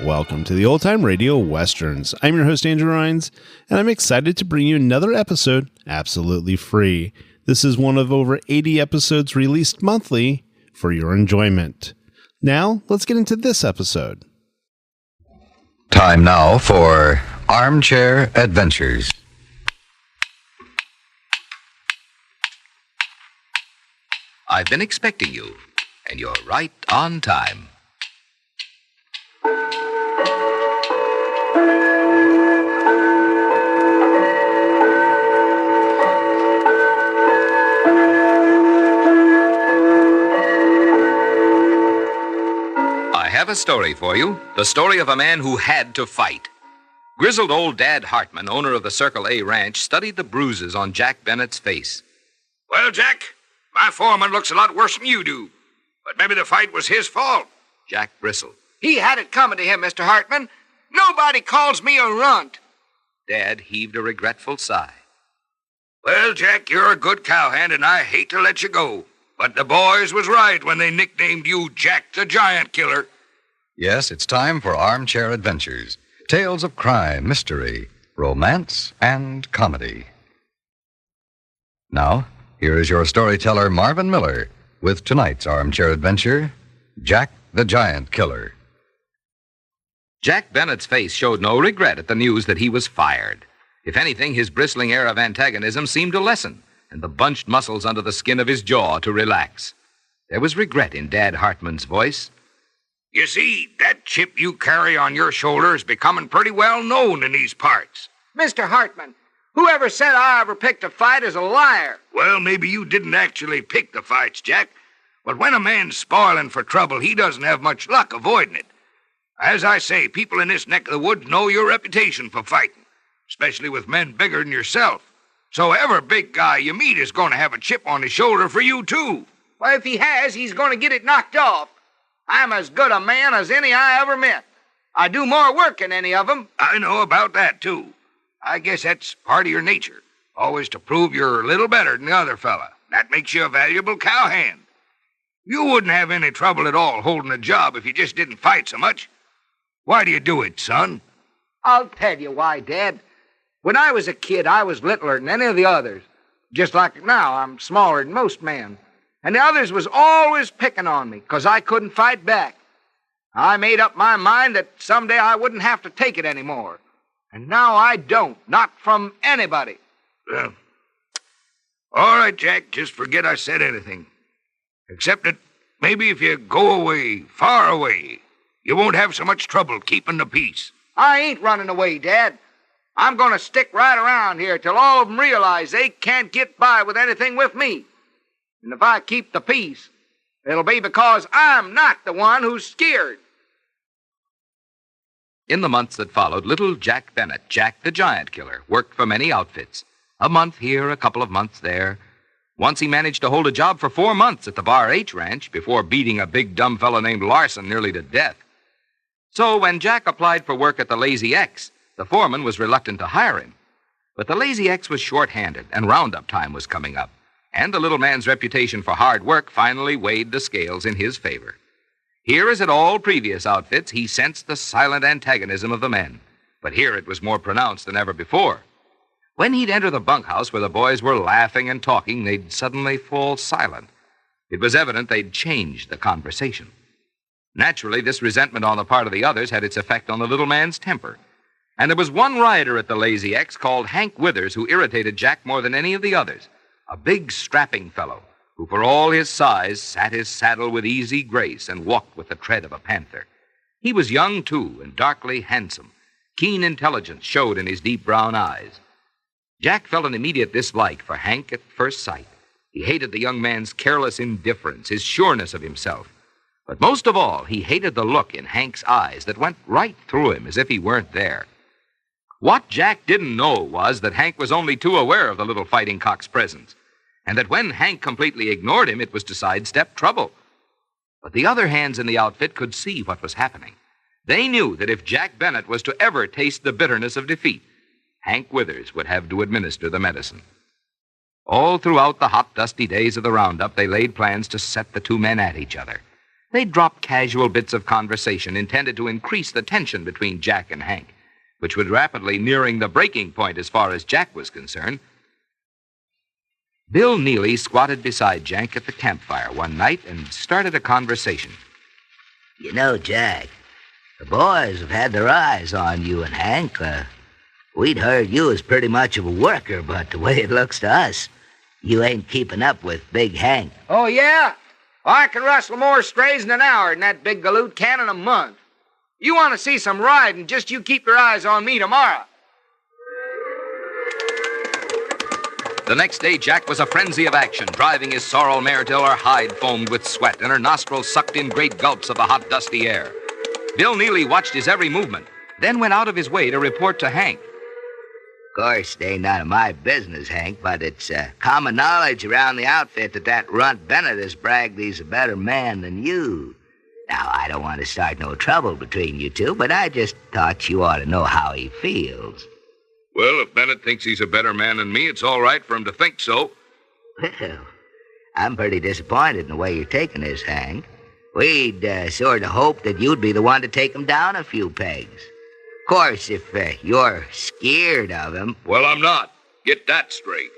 Welcome to the Old Time Radio Westerns. I'm your host, Andrew Rines, and I'm excited to bring you another episode absolutely free. This is one of over 80 episodes released monthly for your enjoyment. Now, let's get into this episode. Time now for Armchair Adventures. I've been expecting you, and you're right on time. I have a story for you, the story of a man who had to fight. Grizzled old Dad Hartman, owner of the Circle A Ranch, studied the bruises on Jack Bennett's face. Well, Jack, my foreman looks a lot worse than you do. But maybe the fight was his fault. Jack bristled. He had it coming to him, Mr. Hartman. Nobody calls me a runt. Dad heaved a regretful sigh. Well, Jack, you're a good cowhand, and I hate to let you go. But the boys was right when they nicknamed you Jack the Giant Killer. Yes, it's time for Armchair Adventures. Tales of crime, mystery, romance, and comedy. Now, here is your storyteller, Marvin Miller, with tonight's Armchair Adventure, Jack the Giant Killer. Jack Bennett's face showed no regret at the news that he was fired. If anything, his bristling air of antagonism seemed to lessen, and the bunched muscles under the skin of his jaw to relax. There was regret in Dad Hartman's voice. You see, that chip you carry on your shoulder is becoming pretty well known in these parts. Mr. Hartman, whoever said I ever picked a fight is a liar. Well, maybe you didn't actually pick the fights, Jack. But when a man's spoiling for trouble, he doesn't have much luck avoiding it. As I say, people in this neck of the woods know your reputation for fighting, especially with men bigger than yourself. So every big guy you meet is going to have a chip on his shoulder for you, too. Well, if he has, he's going to get it knocked off. I'm as good a man as any I ever met. I do more work than any of them. I know about that, too. I guess that's part of your nature, always to prove you're a little better than the other fella. That makes you a valuable cowhand. You wouldn't have any trouble at all holding a job if you just didn't fight so much. Why do you do it, son? I'll tell you why, Dad. When I was a kid, I was littler than any of the others. Just like now, I'm smaller than most men. And the others was always picking on me because I couldn't fight back. I made up my mind that someday I wouldn't have to take it anymore. And now I don't, not from anybody. Well, all right, Jack, just forget I said anything. Except that maybe if you go away, far away, you won't have so much trouble keeping the peace. I ain't running away, Dad. I'm going to stick right around here till all of them realize they can't get by with anything with me. And if I keep the peace, it'll be because I'm not the one who's scared. In the months that followed, little Jack Bennett, Jack the Giant Killer, worked for many outfits. A month here, a couple of months there. Once he managed to hold a job for 4 months at the Bar H Ranch before beating a big dumb fellow named Larson nearly to death. So when Jack applied for work at the Lazy X, the foreman was reluctant to hire him. But the Lazy X was short-handed, and roundup time was coming up. And the little man's reputation for hard work finally weighed the scales in his favor. Here, as at all previous outfits, he sensed the silent antagonism of the men. But here it was more pronounced than ever before. When he'd enter the bunkhouse where the boys were laughing and talking, they'd suddenly fall silent. It was evident they'd changed the conversation. Naturally, this resentment on the part of the others had its effect on the little man's temper. And there was one rider at the Lazy X called Hank Withers who irritated Jack more than any of the others. A big, strapping fellow who, for all his size, sat his saddle with easy grace and walked with the tread of a panther. He was young, too, and darkly handsome. Keen intelligence showed in his deep brown eyes. Jack felt an immediate dislike for Hank at first sight. He hated the young man's careless indifference, his sureness of himself. But most of all, he hated the look in Hank's eyes that went right through him as if he weren't there. What Jack didn't know was that Hank was only too aware of the little fighting cock's presence, and that when Hank completely ignored him, it was to sidestep trouble. But the other hands in the outfit could see what was happening. They knew that if Jack Bennett was to ever taste the bitterness of defeat, Hank Withers would have to administer the medicine. All throughout the hot, dusty days of the roundup, they laid plans to set the two men at each other. They dropped casual bits of conversation intended to increase the tension between Jack and Hank, which was rapidly nearing the breaking point as far as Jack was concerned. Bill Neely squatted beside Jack at the campfire one night and started a conversation. You know, Jack, the boys have had their eyes on you and Hank. We'd heard you was pretty much of a worker, but the way it looks to us, you ain't keeping up with Big Hank. Oh, yeah? Well, I can rustle more strays in an hour than that big galoot can in a month. You want to see some riding, just you keep your eyes on me tomorrow. The next day, Jack was a frenzy of action, driving his sorrel mare till her hide foamed with sweat and her nostrils sucked in great gulps of the hot, dusty air. Bill Neely watched his every movement, then went out of his way to report to Hank. Of course, it ain't none of my business, Hank, but it's common knowledge around the outfit that runt Bennett has bragged he's a better man than you. Now, I don't want to start no trouble between you two, but I just thought you ought to know how he feels. Well, if Bennett thinks he's a better man than me, it's all right for him to think so. Well, I'm pretty disappointed in the way you're taking this, Hank. We'd sort of hoped that you'd be the one to take him down a few pegs. Of course, if you're scared of him... Well, I'm not. Get that straight.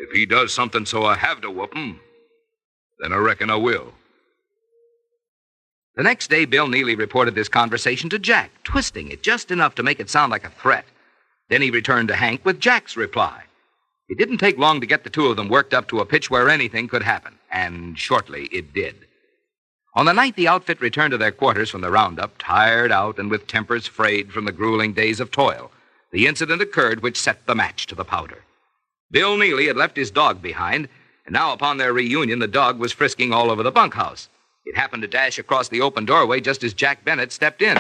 If he does something so I have to whoop him, then I reckon I will. The next day, Bill Neely reported this conversation to Jack, twisting it just enough to make it sound like a threat. Then he returned to Hank with Jack's reply. It didn't take long to get the two of them worked up to a pitch where anything could happen, and shortly it did. On the night the outfit returned to their quarters from the roundup, tired out and with tempers frayed from the grueling days of toil, the incident occurred which set the match to the powder. Bill Neely had left his dog behind, and now upon their reunion, the dog was frisking all over the bunkhouse. It happened to dash across the open doorway just as Jack Bennett stepped in.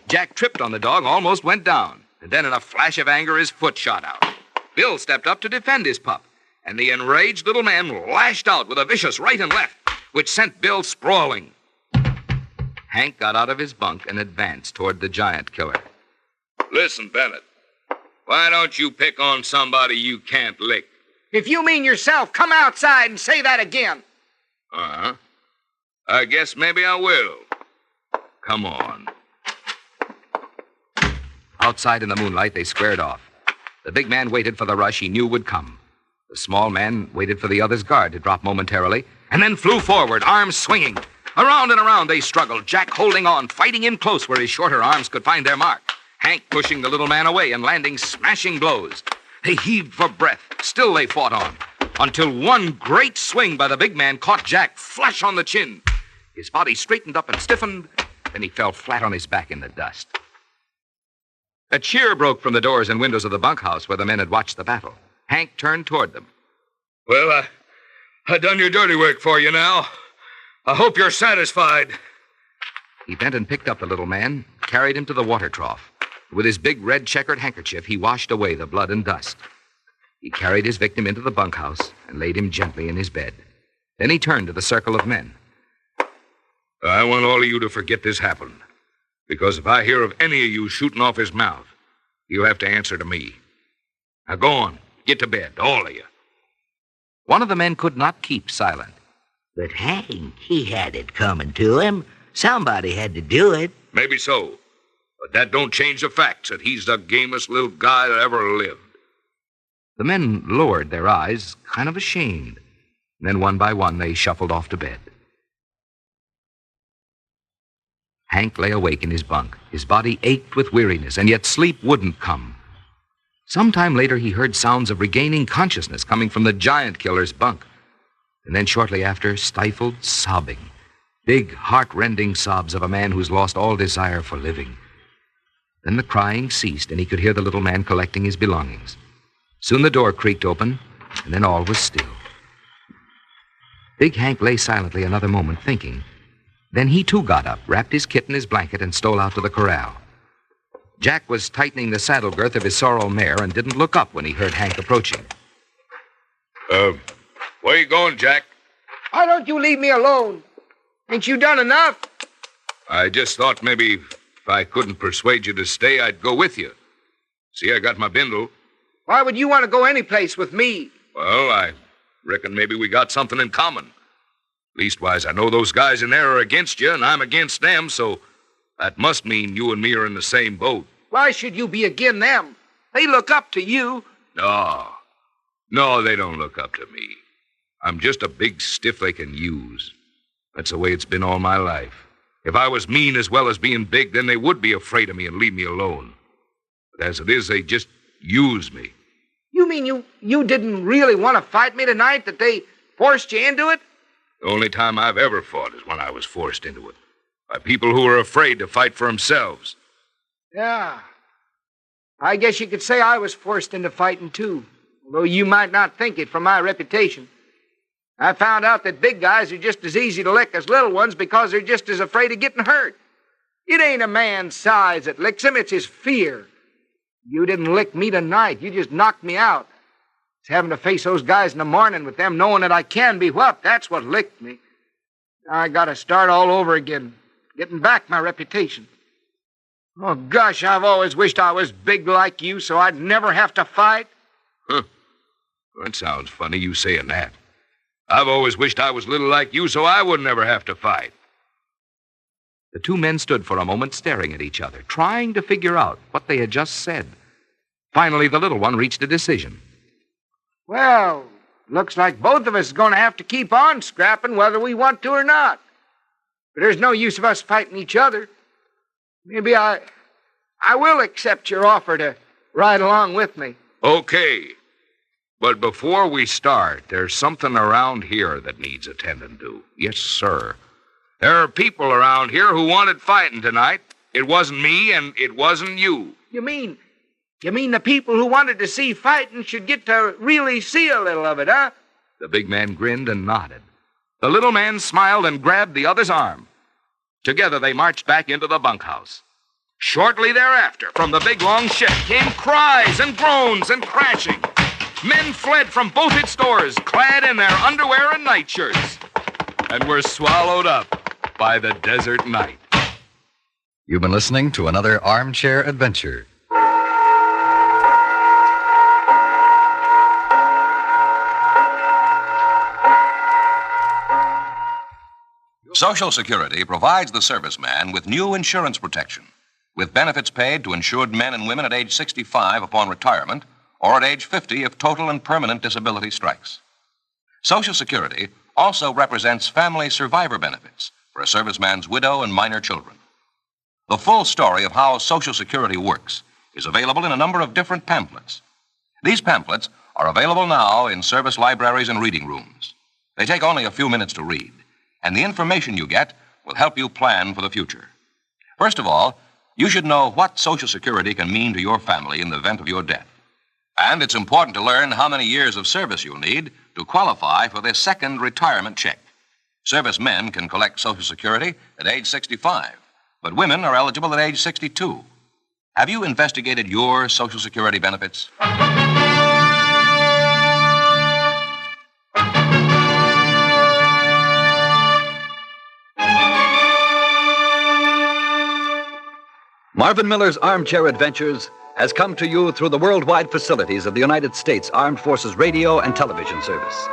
Jack tripped on the dog, almost went down, and then in a flash of anger, his foot shot out. Bill stepped up to defend his pup, and the enraged little man lashed out with a vicious right and left, which sent Bill sprawling. Hank got out of his bunk and advanced toward the giant killer. Listen, Bennett, why don't you pick on somebody you can't lick? If you mean yourself, come outside and say that again. Uh-huh. I guess maybe I will. Come on. Outside in the moonlight, they squared off. The big man waited for the rush he knew would come. The small man waited for the other's guard to drop momentarily, and then flew forward, arms swinging. Around and around they struggled, Jack holding on, fighting in close where his shorter arms could find their mark. Hank pushing the little man away and landing smashing blows. They heaved for breath. Still they fought on, until one great swing by the big man caught Jack flush on the chin. His body straightened up and stiffened, then he fell flat on his back in the dust. A cheer broke from the doors and windows of the bunkhouse where the men had watched the battle. Hank turned toward them. Well, I done your dirty work for you now. I hope you're satisfied. He bent and picked up the little man, carried him to the water trough. With his big red checkered handkerchief, he washed away the blood and dust. He carried his victim into the bunkhouse and laid him gently in his bed. Then he turned to the circle of men. I want all of you to forget this happened. Because if I hear of any of you shooting off his mouth, you'll have to answer to me. Now go on. Get to bed, all of you. One of the men could not keep silent. But Hank, he had it coming to him. Somebody had to do it. Maybe so. But that don't change the facts that he's the gamest little guy that ever lived. The men lowered their eyes, kind of ashamed. Then one by one, they shuffled off to bed. Hank lay awake in his bunk. His body ached with weariness, and yet sleep wouldn't come. Sometime later, he heard sounds of regaining consciousness coming from the giant killer's bunk. And then shortly after, stifled sobbing. Big, heart-rending sobs of a man who's lost all desire for living. Then the crying ceased, and he could hear the little man collecting his belongings. Soon the door creaked open, and then all was still. Big Hank lay silently another moment, thinking. Then he, too, got up, wrapped his kit in his blanket, and stole out to the corral. Jack was tightening the saddle girth of his sorrel mare and didn't look up when he heard Hank approaching. Where you going, Jack? Why don't you leave me alone? Ain't you done enough? I just thought maybe If I couldn't persuade you to stay, I'd go with you. See, I got my bindle. Why would you want to go any place with me? Well, I reckon maybe we got something in common. Leastwise, I know those guys in there are against you, and I'm against them, so that must mean you and me are in the same boat. Why should you be against them? They look up to you. No, they don't look up to me. I'm just a big stiff they can use. That's the way it's been all my life. If I was mean as well as being big, then they would be afraid of me and leave me alone. But as it is, they just use me. You mean you didn't really want to fight me tonight, that they forced you into it? The only time I've ever fought is when I was forced into it. By people who are afraid to fight for themselves. Yeah. I guess you could say I was forced into fighting, too. Although you might not think it from my reputation. I found out that big guys are just as easy to lick as little ones because they're just as afraid of getting hurt. It ain't a man's size that licks him, it's his fear. You didn't lick me tonight. You just knocked me out. It's having to face those guys in the morning with them knowing that I can be whooped. That's what licked me. Now I gotta start all over again, getting back my reputation. Oh, gosh, I've always wished I was big like you so I'd never have to fight. Huh. That sounds funny, you saying that. I've always wished I was little like you so I would never have to fight. The two men stood for a moment staring at each other, trying to figure out what they had just said. Finally, the little one reached a decision. Well, looks like both of us is going to have to keep on scrapping whether we want to or not. But there's no use of us fighting each other. Maybe I will accept your offer to ride along with me. Okay. But before we start, there's something around here that needs attending to. Yes, sir. There are people around here who wanted fighting tonight. It wasn't me, and it wasn't you. You mean the people who wanted to see fighting should get to really see a little of it, huh? The big man grinned and nodded. The little man smiled and grabbed the other's arm. Together, they marched back into the bunkhouse. Shortly thereafter, from the big long shed came cries and groans and crashing. Men fled from both its doors, clad in their underwear and nightshirts, and were swallowed up by the desert night. You've been listening to another Armchair Adventure. Social Security provides the serviceman with new insurance protection, with benefits paid to insured men and women at age 65 upon retirement or at age 50 if total and permanent disability strikes. Social Security also represents family survivor benefits for a serviceman's widow and minor children. The full story of how Social Security works is available in a number of different pamphlets. These pamphlets are available now in service libraries and reading rooms. They take only a few minutes to read, and the information you get will help you plan for the future. First of all, you should know what Social Security can mean to your family in the event of your death. And it's important to learn how many years of service you'll need to qualify for this second retirement check. Servicemen can collect Social Security at age 65, but women are eligible at age 62. Have you investigated your Social Security benefits? Marvin Miller's Armchair Adventures has come to you through the worldwide facilities of the United States Armed Forces Radio and Television Service.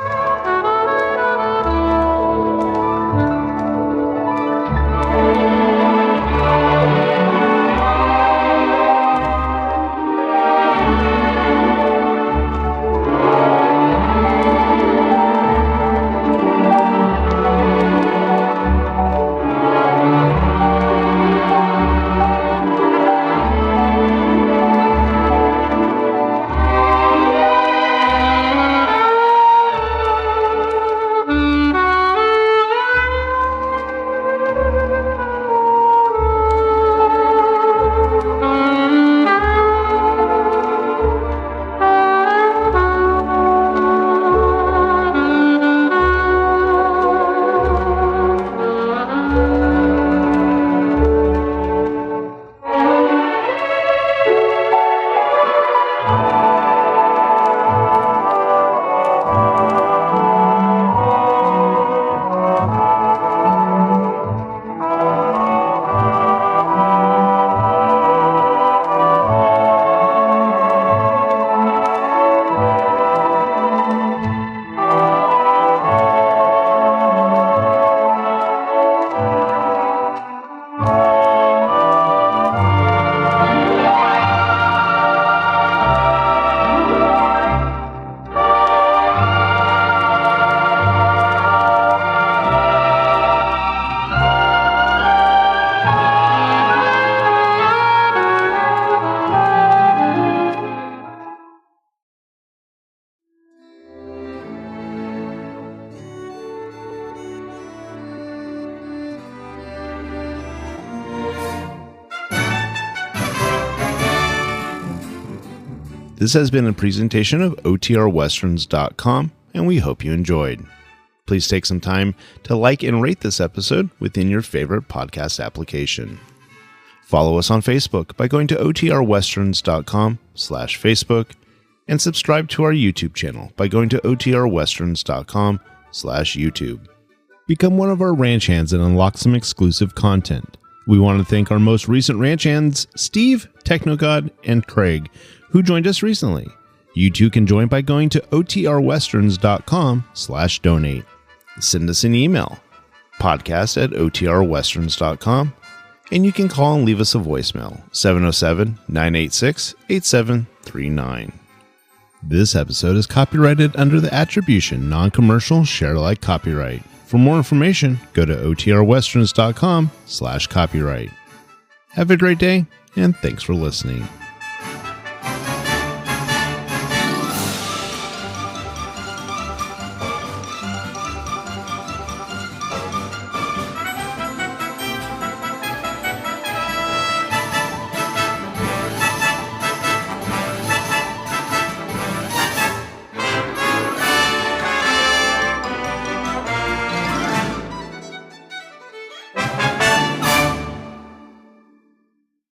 This has been a presentation of OTRWesterns.com, and we hope you enjoyed. Please take some time to like and rate this episode within your favorite podcast application. Follow us on Facebook by going to OTRWesterns.com/Facebook, and subscribe to our YouTube channel by going to OTRWesterns.com/YouTube. Become one of our ranch hands and unlock some exclusive content. We want to thank our most recent ranch hands, Steve, Technogod, and Craig, who joined us recently. You too can join by going to OTRWesterns.com/donate. Send us an email, podcast@OTRWesterns.com, and you can call and leave us a voicemail, 707-986-8739. This episode is copyrighted under the attribution non-commercial share-alike copyright. For more information, go to OTRWesterns.com/copyright. Have a great day, and thanks for listening.